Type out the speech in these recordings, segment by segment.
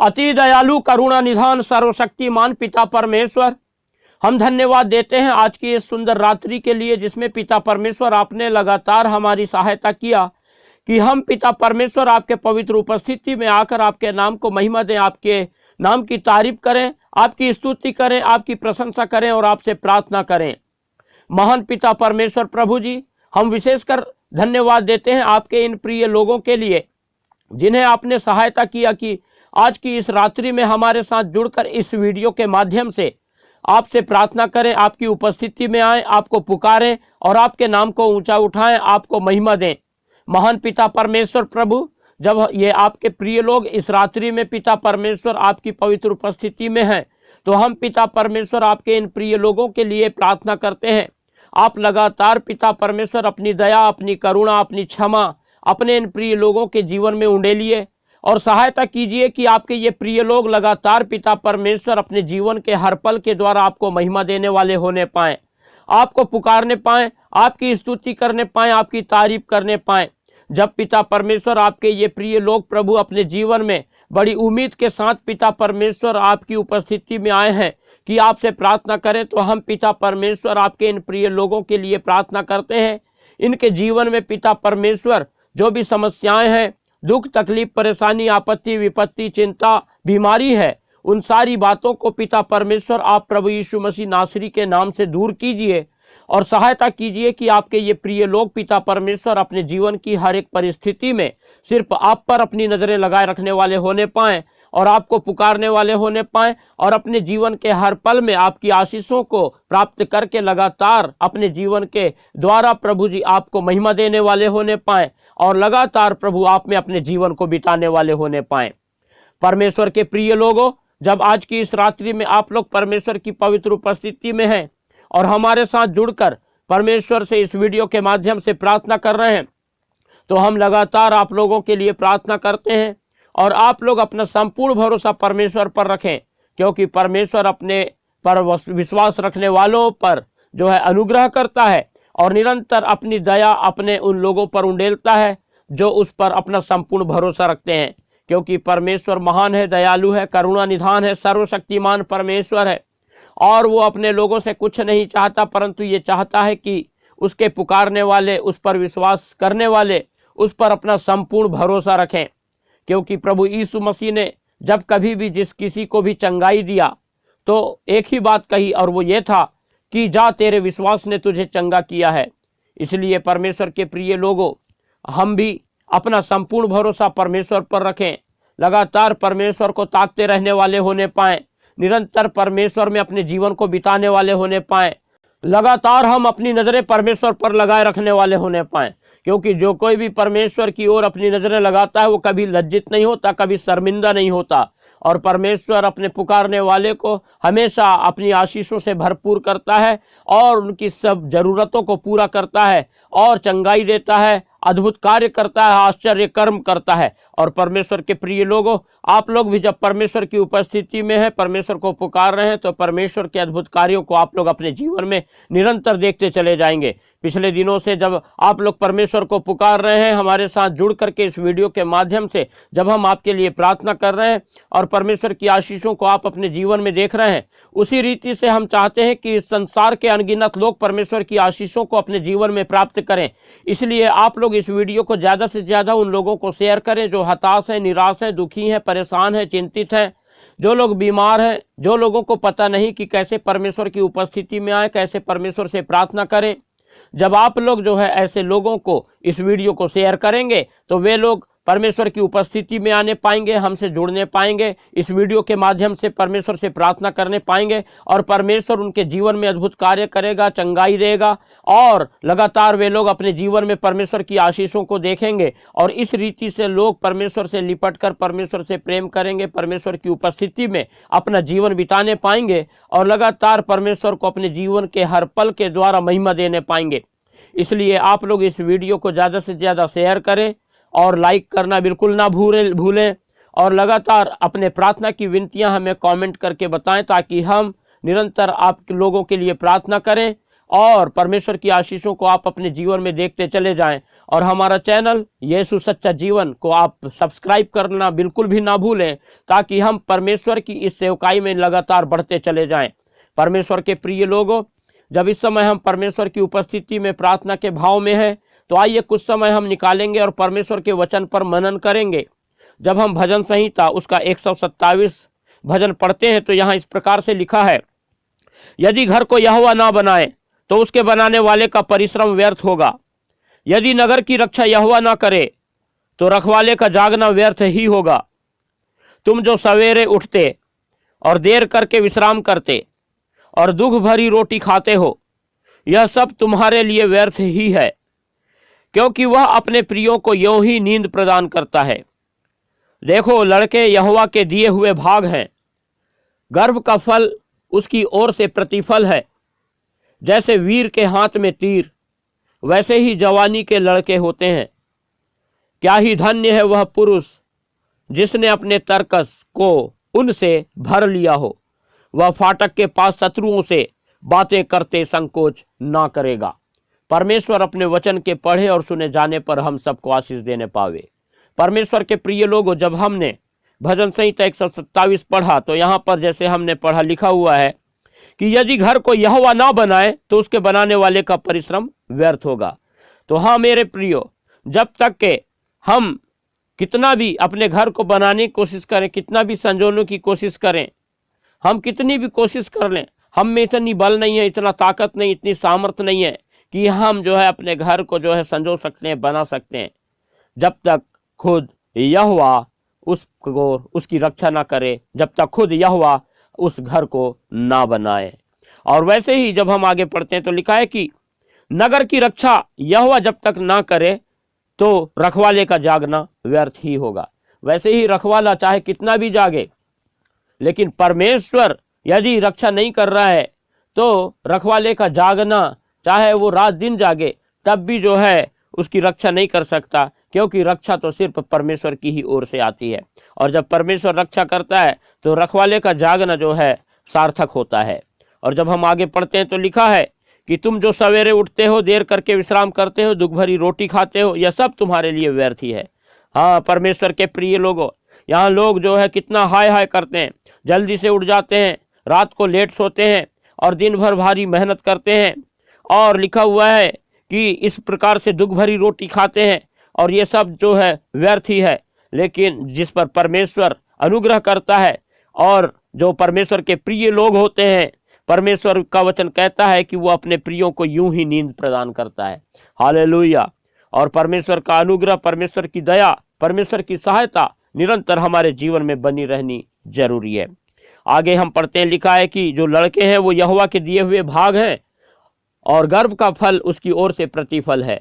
अति दयालु करुणा निधान सर्वशक्तिमान पिता परमेश्वर, हम धन्यवाद देते हैं आज की इस सुंदर रात्रि के लिए जिसमें पिता परमेश्वर आपने लगातार हमारी सहायता किया कि हम पिता परमेश्वर आपके पवित्र उपस्थिति में आकर आपके नाम को महिमा दें, आपके नाम की तारीफ करें, आपकी स्तुति करें, आपकी प्रशंसा करें और आपसे प्रार्थना करें। महान पिता परमेश्वर प्रभु जी, हम विशेषकर धन्यवाद देते हैं आपके इन प्रिय लोगों के लिए जिन्हें आपने सहायता किया कि आज की इस रात्रि में हमारे साथ जुड़कर इस वीडियो के माध्यम से आपसे प्रार्थना करें, आपकी उपस्थिति में आएं, आपको पुकारें और आपके नाम को ऊंचा उठाएं, आपको महिमा दें। महान पिता परमेश्वर प्रभु, जब ये आपके प्रिय लोग इस रात्रि में पिता परमेश्वर आपकी पवित्र उपस्थिति में हैं, तो हम पिता परमेश्वर आपके इन प्रिय लोगों के लिए प्रार्थना करते हैं। आप लगातार पिता परमेश्वर अपनी दया, अपनी करुणा, अपनी क्षमा अपने इन प्रिय लोगों के जीवन में उंडेलिए और सहायता कीजिए कि आपके ये प्रिय लोग लगातार पिता परमेश्वर अपने जीवन के हर पल के द्वारा आपको महिमा देने वाले होने पाएं, आपको पुकारने पाएं, आपकी स्तुति करने पाएं, आपकी तारीफ करने पाएं। जब पिता परमेश्वर आपके ये प्रिय लोग प्रभु अपने जीवन में बड़ी उम्मीद के साथ पिता परमेश्वर आपकी उपस्थिति में आए हैं कि आपसे प्रार्थना करें, तो हम पिता परमेश्वर आपके इन प्रिय लोगों के लिए प्रार्थना करते हैं। इनके जीवन में पिता परमेश्वर जो भी समस्याएं हैं, दुख, तकलीफ, परेशानी, आपत्ति, विपत्ति, चिंता, बीमारी है, उन सारी बातों को पिता परमेश्वर आप प्रभु यीशु मसीह नासरी के नाम से दूर कीजिए और सहायता कीजिए कि आपके ये प्रिय लोग पिता परमेश्वर अपने जीवन की हर एक परिस्थिति में सिर्फ आप पर अपनी नज़रें लगाए रखने वाले होने पाएं और आपको पुकारने वाले होने पाएं और अपने जीवन के हर पल में आपकी आशीषों को प्राप्त करके लगातार अपने जीवन के द्वारा प्रभु जी आपको महिमा देने वाले होने पाएं और लगातार प्रभु आप में अपने जीवन को बिताने वाले होने पाएं। परमेश्वर के प्रिय लोगों, जब आज की इस रात्रि में आप लोग परमेश्वर की पवित्र उपस्थिति में हैं और हमारे साथ जुड़कर परमेश्वर से इस वीडियो के माध्यम से प्रार्थना कर रहे हैं, तो हम लगातार आप लोगों के लिए प्रार्थना करते हैं और आप लोग अपना संपूर्ण भरोसा परमेश्वर पर रखें, क्योंकि परमेश्वर अपने पर विश्वास रखने वालों पर जो है अनुग्रह करता है और निरंतर अपनी दया अपने उन लोगों पर उंडेलता है जो उस पर अपना संपूर्ण भरोसा रखते हैं। क्योंकि परमेश्वर महान है, दयालु है, करुणा निधान है, सर्वशक्तिमान परमेश्वर है और वो अपने लोगों से कुछ नहीं चाहता, परंतु ये चाहता है कि उसके पुकारने वाले, उस पर विश्वास करने वाले उस पर अपना संपूर्ण भरोसा रखें। क्योंकि प्रभु यीशु मसीह ने जब कभी भी जिस किसी को भी चंगाई दिया तो एक ही बात कही और वो ये था कि जा, तेरे विश्वास ने तुझे चंगा किया है। इसलिए परमेश्वर के प्रिय लोगों, हम भी अपना संपूर्ण भरोसा परमेश्वर पर रखें, लगातार परमेश्वर को ताकते रहने वाले होने पाएं, निरंतर परमेश्वर में अपने जीवन को बिताने वाले होने पाएं, लगातार हम अपनी नज़रें परमेश्वर पर लगाए रखने वाले होने पाएं। क्योंकि जो कोई भी परमेश्वर की ओर अपनी नज़रें लगाता है वो कभी लज्जित नहीं होता, कभी शर्मिंदा नहीं होता और परमेश्वर अपने पुकारने वाले को हमेशा अपनी आशीषों से भरपूर करता है और उनकी सब ज़रूरतों को पूरा करता है और चंगाई देता है, अद्भुत कार्य करता है, आश्चर्य कर्म करता है। और परमेश्वर के प्रिय लोगों, आप लोग भी जब परमेश्वर की उपस्थिति में हैं, परमेश्वर को पुकार रहे हैं, तो परमेश्वर के अद्भुत कार्यों को आप लोग अपने जीवन में निरंतर देखते चले जाएंगे। पिछले दिनों से जब आप लोग परमेश्वर को पुकार रहे हैं, हमारे साथ जुड़ करके इस वीडियो के माध्यम से जब हम आपके लिए प्रार्थना कर रहे हैं और परमेश्वर की आशीषों को आप अपने जीवन में देख रहे हैं, उसी रीति से हम चाहते हैं कि इस संसार के अनगिनत लोग परमेश्वर की आशीषों को अपने जीवन में प्राप्त करें। इसलिए आप लोग इस वीडियो को ज़्यादा से ज़्यादा उन लोगों को शेयर करें जो हताश हैं, निराश हैं, दुखी हैं, परेशान हैं, चिंतित हैं, जो लोग बीमार हैं, जो लोगों को पता नहीं कि कैसे परमेश्वर की उपस्थिति में आए, कैसे परमेश्वर से प्रार्थना करें। जब आप लोग जो है ऐसे लोगों को इस वीडियो को शेयर करेंगे तो वे लोग परमेश्वर की उपस्थिति में आने पाएंगे, हमसे जुड़ने पाएंगे, इस वीडियो के माध्यम से परमेश्वर से प्रार्थना करने पाएंगे और परमेश्वर उनके जीवन में अद्भुत कार्य करेगा, चंगाई देगा और लगातार वे लोग अपने जीवन में परमेश्वर की आशीषों को देखेंगे और इस रीति से लोग परमेश्वर से लिपट कर परमेश्वर से प्रेम करेंगे, परमेश्वर की उपस्थिति में अपना जीवन बिताने पाएंगे और लगातार परमेश्वर को अपने जीवन के हर पल के द्वारा महिमा देने पाएंगे। इसलिए आप लोग इस वीडियो को ज़्यादा से ज़्यादा शेयर करें और लाइक करना बिल्कुल ना भूलें और लगातार अपने प्रार्थना की विनतियां हमें कमेंट करके बताएं ताकि हम निरंतर आप लोगों के लिए प्रार्थना करें और परमेश्वर की आशीषों को आप अपने जीवन में देखते चले जाएं। और हमारा चैनल यीशु सच्चा जीवन को आप सब्सक्राइब करना बिल्कुल भी ना भूलें, ताकि हम परमेश्वर की इस सेवकाई में लगातार बढ़ते चले जाएं। परमेश्वर के प्रिय लोगों, जब इस समय हम परमेश्वर की उपस्थिति में प्रार्थना के भाव में हैं, तो आइए कुछ समय हम निकालेंगे और परमेश्वर के वचन पर मनन करेंगे। जब हम भजन संहिता उसका 127 भजन पढ़ते हैं तो यहाँ इस प्रकार से लिखा है, यदि घर को यहोवा ना बनाए तो उसके बनाने वाले का परिश्रम व्यर्थ होगा। यदि नगर की रक्षा यहोवा ना करे तो रखवाले का जागना व्यर्थ ही होगा। तुम जो सवेरे उठते और देर करके विश्राम करते और दुख भरी रोटी खाते हो, यह सब तुम्हारे लिए व्यर्थ ही है, क्योंकि वह अपने प्रियों को यों ही नींद प्रदान करता है। देखो, लड़के यहोवा के दिए हुए भाग हैं, गर्भ का फल उसकी ओर से प्रतिफल है। जैसे वीर के हाथ में तीर, वैसे ही जवानी के लड़के होते हैं। क्या ही धन्य है वह पुरुष जिसने अपने तरकस को उनसे भर लिया हो। वह फाटक के पास शत्रुओं से बातें करते संकोच ना करेगा। परमेश्वर अपने वचन के पढ़े और सुने जाने पर हम सबको आशीष देने पावे। परमेश्वर के प्रिय लोगों, जब हमने भजन संहिता 127 पढ़ा तो यहाँ पर जैसे हमने पढ़ा लिखा हुआ है कि यदि घर को यहोवा ना बनाए तो उसके बनाने वाले का परिश्रम व्यर्थ होगा। तो हाँ मेरे प्रियो, जब तक के हम कितना भी अपने घर को बनाने की कोशिश करें, कितना भी संजोने की कोशिश करें, हम कितनी भी कोशिश कर लें, हम में इतनी बल नहीं है, इतना ताकत नहीं, इतनी सामर्थ्य नहीं है कि हम जो है अपने घर को जो है संजो सकते हैं, बना सकते हैं, जब तक खुद यहोवा उसको उसकी रक्षा ना करे, जब तक खुद यहोवा उस घर को ना बनाए। और वैसे ही जब हम आगे पढ़ते हैं तो लिखा है कि नगर की रक्षा यहोवा जब तक ना करे तो रखवाले का जागना व्यर्थ ही होगा। वैसे ही रखवाला चाहे कितना भी जागे, लेकिन परमेश्वर यदि रक्षा नहीं कर रहा है तो रखवाले का जागना, चाहे वो रात दिन जागे, तब भी जो है उसकी रक्षा नहीं कर सकता, क्योंकि रक्षा तो सिर्फ परमेश्वर की ही ओर से आती है। और जब परमेश्वर रक्षा करता है तो रखवाले का जागना जो है सार्थक होता है। और जब हम आगे पढ़ते हैं तो लिखा है कि तुम जो सवेरे उठते हो, देर करके विश्राम करते हो, दुख भरी रोटी खाते हो, यह सब तुम्हारे लिए व्यर्थ ही है। हाँ परमेश्वर के प्रिय लोगों, यहाँ लोग जो है कितना हाय हाय करते हैं, जल्दी से उठ जाते हैं, रात को लेट सोते हैं और दिन भर भारी मेहनत करते हैं, और लिखा हुआ है कि इस प्रकार से दुख भरी रोटी खाते हैं, और ये सब जो है व्यर्थ ही है। लेकिन जिस पर परमेश्वर अनुग्रह करता है और जो परमेश्वर के प्रिय लोग होते हैं, परमेश्वर का वचन कहता है कि वो अपने प्रियों को यूं ही नींद प्रदान करता है। हालेलुया। और परमेश्वर का अनुग्रह, परमेश्वर की दया, परमेश्वर की सहायता निरंतर हमारे जीवन में बनी रहनी जरूरी है। आगे हम पढ़ते हैं, लिखा है कि जो लड़के हैं वो यहोवा के दिए हुए भाग हैं और गर्भ का फल उसकी ओर से प्रतिफल है।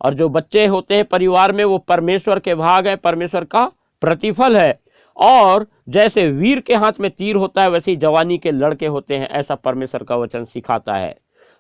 और जो बच्चे होते हैं परिवार में वो परमेश्वर के भाग है, परमेश्वर का प्रतिफल है। और जैसे वीर के हाथ में तीर होता है वैसे ही जवानी के लड़के होते हैं, ऐसा परमेश्वर का वचन सिखाता है।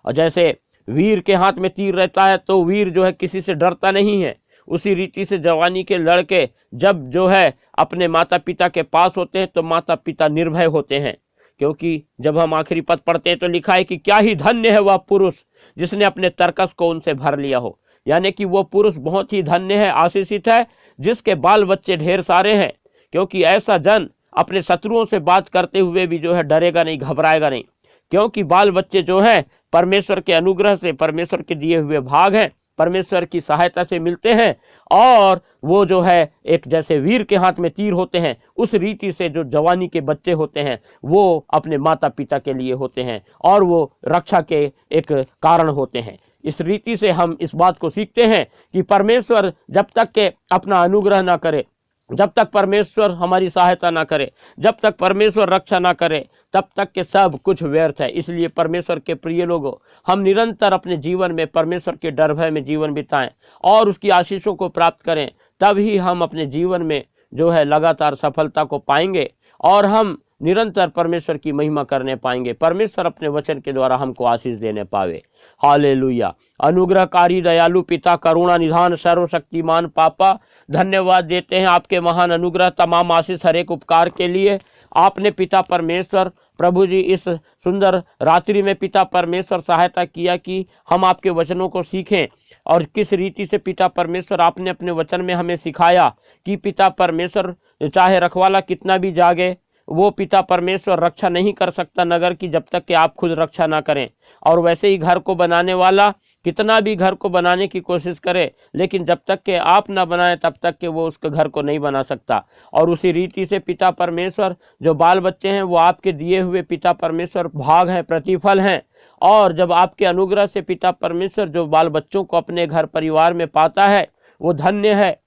और जैसे वीर के हाथ में तीर रहता है तो वीर जो है किसी से डरता नहीं है, उसी रीति से जवानी के लड़के जब जो है अपने माता पिता के पास होते हैं तो माता पिता निर्भय होते हैं। क्योंकि जब हम आखिरी पद पढ़ते हैं तो लिखा है कि क्या ही धन्य है वह पुरुष जिसने अपने तरकस को उनसे भर लिया हो। यानी कि वो पुरुष बहुत ही धन्य है, आशीषित है, जिसके बाल बच्चे ढेर सारे हैं। क्योंकि ऐसा जन अपने शत्रुओं से बात करते हुए भी जो है डरेगा नहीं, घबराएगा नहीं, क्योंकि बाल बच्चे जो है परमेश्वर के अनुग्रह से, परमेश्वर के दिए हुए भाग हैं, परमेश्वर की सहायता से मिलते हैं। और वो जो है एक जैसे वीर के हाथ में तीर होते हैं, उस रीति से जो जवानी के बच्चे होते हैं वो अपने माता पिता के लिए होते हैं और वो रक्षा के एक कारण होते हैं। इस रीति से हम इस बात को सीखते हैं कि परमेश्वर जब तक के अपना अनुग्रह ना करे, जब तक परमेश्वर हमारी सहायता ना करे, जब तक परमेश्वर रक्षा ना करे, तब तक के सब कुछ व्यर्थ है। इसलिए परमेश्वर के प्रिय लोगों, हम निरंतर अपने जीवन में परमेश्वर के डर भय में जीवन बिताएं और उसकी आशीषों को प्राप्त करें, तभी हम अपने जीवन में जो है लगातार सफलता को पाएंगे और हम निरंतर परमेश्वर की महिमा करने पाएंगे, परमेश्वर अपने वचन के द्वारा हमको आशीष देने पावे। हालेलुया। अनुग्रहकारी दयालु पिता, करुणा निधान सर्वशक्तिमान पापा, धन्यवाद देते हैं आपके महान अनुग्रह, तमाम आशीष, हर एक उपकार के लिए। आपने पिता परमेश्वर प्रभु जी इस सुंदर रात्रि में पिता परमेश्वर सहायता किया कि हम आपके वचनों को सीखें, और किस रीति से पिता परमेश्वर आपने अपने वचन में हमें सिखाया कि पिता परमेश्वर चाहे रखवाला कितना भी जागे, वो पिता परमेश्वर रक्षा नहीं कर सकता नगर की जब तक कि आप खुद रक्षा ना करें। और वैसे ही घर को बनाने वाला कितना भी घर को बनाने की कोशिश करे, लेकिन जब तक कि आप ना बनाएं तब तक कि वो उसके घर को नहीं बना सकता। और उसी रीति से पिता परमेश्वर जो बाल बच्चे हैं वो आपके दिए हुए पिता परमेश्वर भाग हैं, प्रतिफल हैं। और जब आपके अनुग्रह से पिता परमेश्वर जो बाल बच्चों को अपने घर परिवार में पाता है वो धन्य है।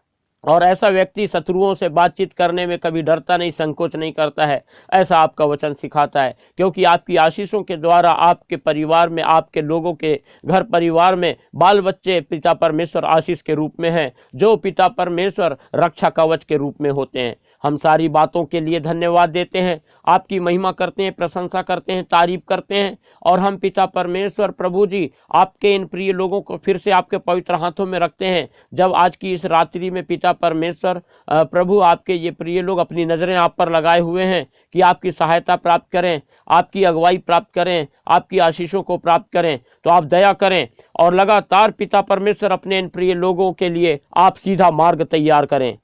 और ऐसा व्यक्ति शत्रुओं से बातचीत करने में कभी डरता नहीं, संकोच नहीं करता है, ऐसा आपका वचन सिखाता है। क्योंकि आपकी आशीषों के द्वारा आपके परिवार में, आपके लोगों के घर परिवार में बाल बच्चे पिता परमेश्वर आशीष के रूप में हैं, जो पिता परमेश्वर रक्षा कवच के रूप में होते हैं। हम सारी बातों के लिए धन्यवाद देते हैं, आपकी महिमा करते हैं, प्रशंसा करते हैं, तारीफ करते हैं। और हम पिता परमेश्वर प्रभु जी आपके इन प्रिय लोगों को फिर से आपके पवित्र हाथों में रखते हैं। जब आज की इस रात्रि में पिता परमेश्वर प्रभु आपके ये प्रिय लोग अपनी नज़रें आप पर लगाए हुए हैं कि आपकी सहायता प्राप्त करें, आपकी अगुवाई प्राप्त करें, आपकी आशीषों को प्राप्त करें, तो आप दया करें और लगातार पिता परमेश्वर अपने इन प्रिय लोगों के लिए आप सीधा मार्ग तैयार करें।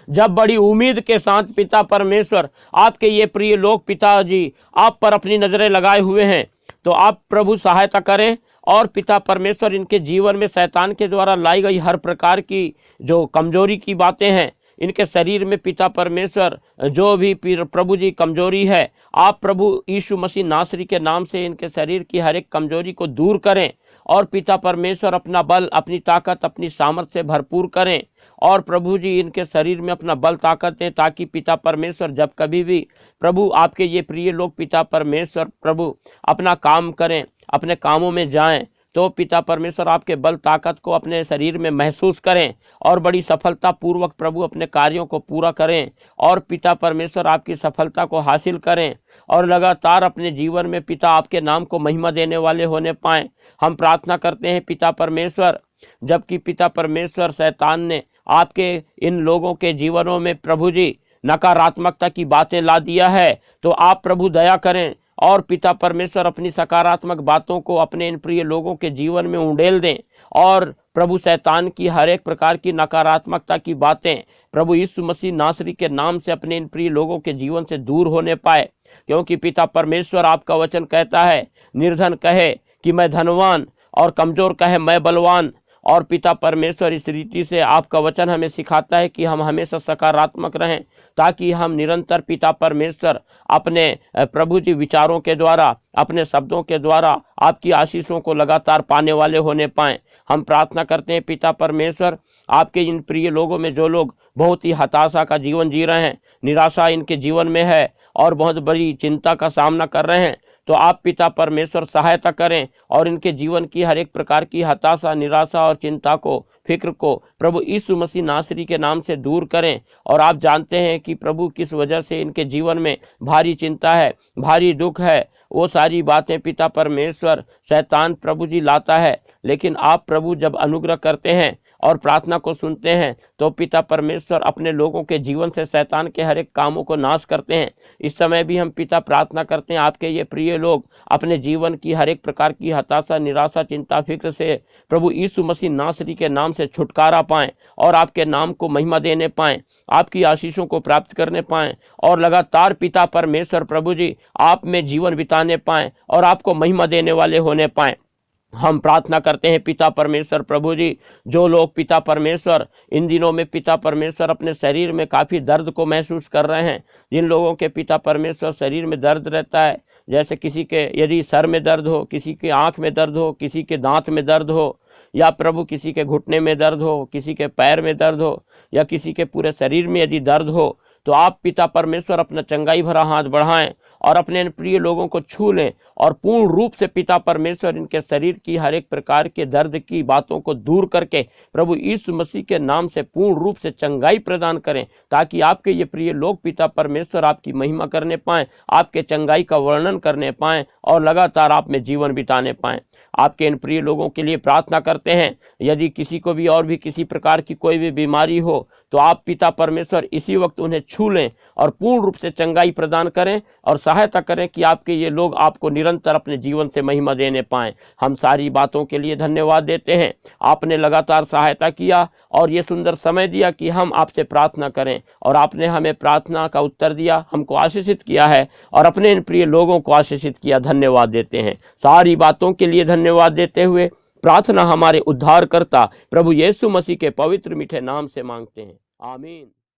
जब बड़ी उम्मीद के साथ पिता परमेश्वर आपके ये प्रिय लोग पिताजी आप पर अपनी नज़रें लगाए हुए हैं, तो आप प्रभु सहायता करें। और पिता परमेश्वर इनके जीवन में शैतान के द्वारा लाई गई हर प्रकार की जो कमजोरी की बातें हैं, इनके शरीर में पिता परमेश्वर जो भी प्रभु जी कमजोरी है, आप प्रभु यीशु मसीह नासरी के नाम से इनके शरीर की हर एक कमजोरी को दूर करें। और पिता परमेश्वर अपना बल, अपनी ताकत, अपनी सामर्थ से भरपूर करें। और प्रभु जी इनके शरीर में अपना बल ताकत दें, ताकि पिता परमेश्वर जब कभी भी प्रभु आपके ये प्रिय लोग पिता परमेश्वर प्रभु अपना काम करें, अपने कामों में जाएं, तो पिता परमेश्वर आपके बल ताकत को अपने शरीर में महसूस करें और बड़ी सफलता पूर्वक प्रभु अपने कार्यों को पूरा करें। और पिता परमेश्वर आपकी सफलता को हासिल करें और लगातार अपने जीवन में पिता आपके नाम को महिमा देने वाले होने पाएं। हम प्रार्थना करते हैं पिता परमेश्वर, जबकि पिता परमेश्वर शैतान ने आपके इन लोगों के जीवनों में प्रभु जी नकारात्मकता की बातें ला दिया है, तो आप प्रभु दया करें और पिता परमेश्वर अपनी सकारात्मक बातों को अपने इन प्रिय लोगों के जीवन में उंडेल दें। और प्रभु शैतान की हर एक प्रकार की नकारात्मकता की बातें प्रभु यीशु मसीह नासरी के नाम से अपने इन प्रिय लोगों के जीवन से दूर होने पाए। क्योंकि पिता परमेश्वर आपका वचन कहता है, निर्धन कहे कि मैं धनवान और कमजोर कहे मैं बलवान। और पिता परमेश्वर इस रीति से आपका वचन हमें सिखाता है कि हम हमेशा सकारात्मक रहें, ताकि हम निरंतर पिता परमेश्वर अपने प्रभु जी विचारों के द्वारा, अपने शब्दों के द्वारा आपकी आशीषों को लगातार पाने वाले होने पाएं। हम प्रार्थना करते हैं पिता परमेश्वर, आपके इन प्रिय लोगों में जो लोग बहुत ही हताशा का जीवन जी रहे हैं, निराशा इनके जीवन में है और बहुत बड़ी चिंता का सामना कर रहे हैं, तो आप पिता परमेश्वर सहायता करें और इनके जीवन की हर एक प्रकार की हताशा, निराशा और चिंता को, फिक्र को प्रभु यीशु मसीह नासरी के नाम से दूर करें। और आप जानते हैं कि प्रभु किस वजह से इनके जीवन में भारी चिंता है, भारी दुख है, वो सारी बातें पिता परमेश्वर शैतान प्रभु जी लाता है। लेकिन आप प्रभु जब अनुग्रह करते हैं और प्रार्थना को सुनते हैं, तो पिता परमेश्वर अपने लोगों के जीवन से शैतान के हर एक कामों को नाश करते हैं। इस समय भी हम पिता प्रार्थना करते हैं आपके ये प्रिय लोग अपने जीवन की हर एक प्रकार की हताशा, निराशा, चिंता, फिक्र से प्रभु यीशु मसीह नासरी के नाम से छुटकारा पाएं और आपके नाम को महिमा देने पाएं, आपकी आशीषों को प्राप्त करने पाएं और लगातार पिता परमेश्वर प्रभु जी आप में जीवन बिताने पाएं और आपको महिमा देने वाले होने पाएं। हम प्रार्थना करते हैं पिता परमेश्वर प्रभु जी, जो लोग पिता परमेश्वर इन दिनों में पिता परमेश्वर अपने शरीर में काफ़ी दर्द को महसूस कर रहे हैं, जिन लोगों के पिता परमेश्वर शरीर में दर्द रहता है, जैसे किसी के यदि सर में दर्द हो, किसी के आँख में दर्द हो, किसी के दांत में दर्द हो, या प्रभु किसी के घुटने में दर्द हो, किसी के पैर में दर्द हो, या किसी के पूरे शरीर में यदि दर्द हो, तो आप पिता परमेश्वर अपना चंगाई भरा हाथ बढ़ाएं और अपने इन प्रिय लोगों को छू लें और पूर्ण रूप से पिता परमेश्वर इनके शरीर की हर एक प्रकार के दर्द की बातों को दूर करके प्रभु यीशु मसीह के नाम से पूर्ण रूप से चंगाई प्रदान करें, ताकि आपके ये प्रिय लोग पिता परमेश्वर आपकी महिमा करने पाएं, आपके चंगाई का वर्णन करने पाएं और लगातार आप में जीवन बिताने पाएं। आपके इन प्रिय लोगों के लिए प्रार्थना करते हैं, यदि किसी को भी और भी किसी प्रकार की कोई भी बीमारी हो तो आप पिता परमेश्वर इसी वक्त उन्हें छू लें और पूर्ण रूप से चंगाई प्रदान करें और सहायता करें कि आपके ये लोग आपको निरंतर अपने जीवन से महिमा देने पाएं। हम सारी बातों के लिए धन्यवाद देते हैं। आपने लगातार सहायता किया और ये सुंदर समय दिया कि हम आपसे प्रार्थना करें, और आपने हमें प्रार्थना का उत्तर दिया, हमको आशीषित किया है और अपने इन प्रिय लोगों को आशीषित किया। धन्यवाद देते हैं। सारी बातों के लिए धन्यवाद देते हुए प्रार्थना हमारे उद्धारकर्ता प्रभु यीशु मसीह के पवित्र मीठे नाम से मांगते हैं। आमीन।